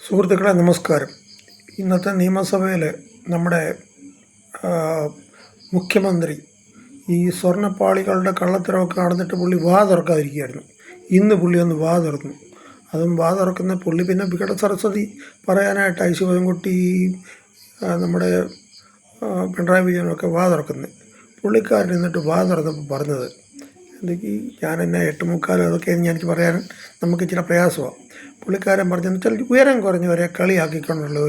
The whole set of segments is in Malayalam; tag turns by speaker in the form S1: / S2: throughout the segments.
S1: സുഹൃത്തുക്കളെ നമസ്കാരം. ഇന്നത്തെ നിയമസഭയിൽ നമ്മുടെ മുഖ്യമന്ത്രി ഈ സ്വർണ്ണപ്പാളികളുടെ കള്ളത്തരമൊക്കെ നടന്നിട്ട് പുള്ളി വാ തുറക്കാതിരിക്കുകയായിരുന്നു. ഇന്ന് പുള്ളി ഒന്ന് വാ തുറന്നു. അതും വാ തുറക്കുന്ന പുള്ളി പിന്നെ വികട സരസ്വതി പറയാനായിട്ട് ശിവൻകുട്ടി നമ്മുടെ പിണറായി വിജയനൊക്കെ വാ തുറക്കുന്നത്. പുള്ളിക്കാരൻ എന്നിട്ട് വാ തുറന്നപ്പോൾ പറഞ്ഞത് എനിക്ക് ഞാനെന്നെ 8:45 അതൊക്കെ എനിക്ക് പറയാൻ നമുക്ക് ഇച്ചിരി പ്രയാസമാണ്. പുള്ളിക്കാരൻ പറഞ്ഞതെന്ന് വെച്ചാൽ ഉയരം കുറഞ്ഞവരെ കളിയാക്കിക്കൊണ്ടുള്ള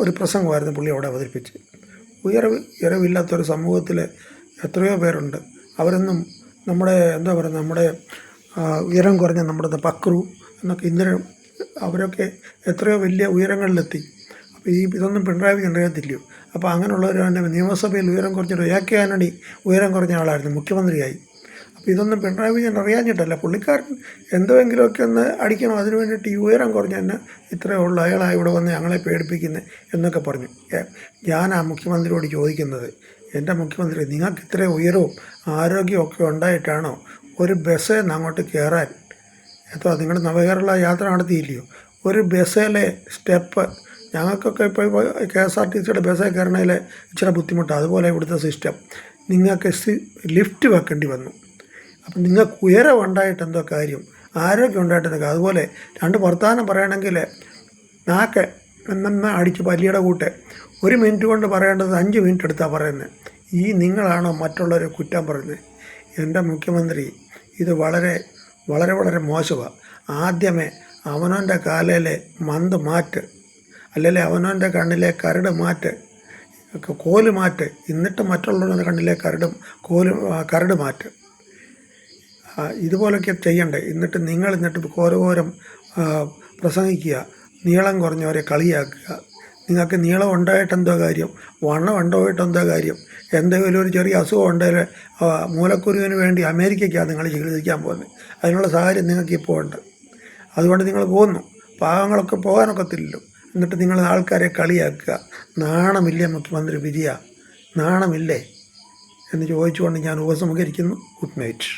S1: ഒരു പ്രസംഗമായിരുന്നു പുള്ളി അവിടെ അവതരിപ്പിച്ച്. ഉയരമില്ലാത്തൊരു സമൂഹത്തിൽ എത്രയോ പേരുണ്ട്. അവരൊന്നും നമ്മുടെ എന്താ പറയുക, നമ്മുടെ ഉയരം കുറഞ്ഞ നമ്മുടെ പക്രു എന്നൊക്കെ ഇന്ദ്രൻ അവരൊക്കെ എത്രയോ വലിയ ഉയരങ്ങളിലെത്തി. അപ്പോൾ ഇതൊന്നും പിണറായി വിജയൻ അറിയത്തില്ലയോ? അപ്പോൾ അങ്ങനെയുള്ളവർ തന്നെ നിയമസഭയിൽ ഉയരം കുറഞ്ഞൊരു AK ആന്റണി ഉയരം കുറഞ്ഞ ആളായിരുന്നു, മുഖ്യമന്ത്രിയായി. അപ്പോൾ ഇതൊന്നും പിണറായി വിജയൻ അറിയാഞ്ഞിട്ടല്ല, പുള്ളിക്കാരൻ എന്തെങ്കിലുമൊക്കെ ഒന്ന് അടിക്കണം, അതിന് വേണ്ടിയിട്ട് ഈ ഉയരം കുറഞ്ഞ തന്നെ ഇത്രയേ ഉള്ളൂ, അയാളാണ് ഇവിടെ വന്ന് ഞങ്ങളെ പേടിപ്പിക്കുന്നത് എന്നൊക്കെ പറഞ്ഞു. ഞാൻ ആ മുഖ്യമന്ത്രിയോട് ചോദിക്കുന്നത്, എൻ്റെ മുഖ്യമന്ത്രി, നിങ്ങൾക്ക് ഇത്രയും ഉയരവും ആരോഗ്യമൊക്കെ ഉണ്ടായിട്ടാണോ ഒരു ബസ്സിൽ നിന്ന് അങ്ങോട്ട് കയറാൻ? എന്തോ നിങ്ങൾ നവകേരള യാത്ര നടത്തിയില്ലയോ? ഒരു ബസ്സിലെ സ്റ്റെപ്പ് ഞങ്ങൾക്കൊക്കെ ഇപ്പോൾ KSRTC ബസ്സിൽ കയറണതിൽ ഇച്ചിരി ബുദ്ധിമുട്ടാണ്. അതുപോലെ ഇവിടുത്തെ സിസ്റ്റം നിങ്ങൾക്ക് ലിഫ്റ്റ് വെക്കേണ്ടി വന്നു. അപ്പം നിങ്ങൾക്ക് ഉയരം ഉണ്ടായിട്ട് എന്തോ കാര്യം, ആരോഗ്യം ഉണ്ടായിട്ടെന്നൊക്കെ. അതുപോലെ രണ്ട് വർത്തമാനം പറയണമെങ്കിൽ നാക്ക് എന്ന അടിച്ച് പല്ലിയുടെ കൂട്ട് 1 മിനിറ്റ് കൊണ്ട് പറയേണ്ടത് 5 മിനിറ്റ് എടുത്താണ് പറയുന്നത്. നിങ്ങളാണോ മറ്റുള്ളവരെ കുറ്റം പറയുന്നത്? എൻ്റെ മുഖ്യമന്ത്രി, ഇത് വളരെ വളരെ വളരെ മോശമാണ്. ആദ്യമേ അവനവൻ്റെ കാലയിലെ മന്ത് മാറ്റ്, അല്ലെങ്കിൽ അവനവൻ്റെ കണ്ണിലെ കരട് മാറ്റ്, കോല് മാറ്റ്, എന്നിട്ട് മറ്റുള്ളവരുടെ കണ്ണിലെ കരട് മാറ്റ്. ഇതുപോലൊക്കെ ചെയ്യണ്ടേ? എന്നിട്ട് ഘോരഘോരം പ്രസംഗിക്കുക, നീളം കുറഞ്ഞവരെ കളിയാക്കുക. നിങ്ങൾക്ക് നീളം ഉണ്ടായിട്ടെന്തോ കാര്യം, വണ്ണം ഉണ്ടായിട്ടെന്തോ കാര്യം? എന്തെങ്കിലും ഒരു ചെറിയ അസുഖം ഉണ്ടെങ്കിൽ മൂലക്കുരുവിന് വേണ്ടി അമേരിക്കയ്ക്കാണ് നിങ്ങൾ ചികിത്സിക്കാൻ പോകുന്നത്. അതിനുള്ള സാഹചര്യം നിങ്ങൾക്കിപ്പോൾ ഉണ്ട്. അതുകൊണ്ട് നിങ്ങൾ പോകുന്നു. പാവങ്ങളൊക്കെ പോകാനൊക്കത്തില്ലല്ലോ. എന്നിട്ട് നിങ്ങൾ ആൾക്കാരെ കളിയാക്കുക. നാണമില്ലേ മുഖ്യമന്ത്രി വിജയ? നാണമില്ലേ എന്ന് ചോദിച്ചുകൊണ്ട് ഞാൻ ഉപസംഹരിക്കുന്നു. Good night.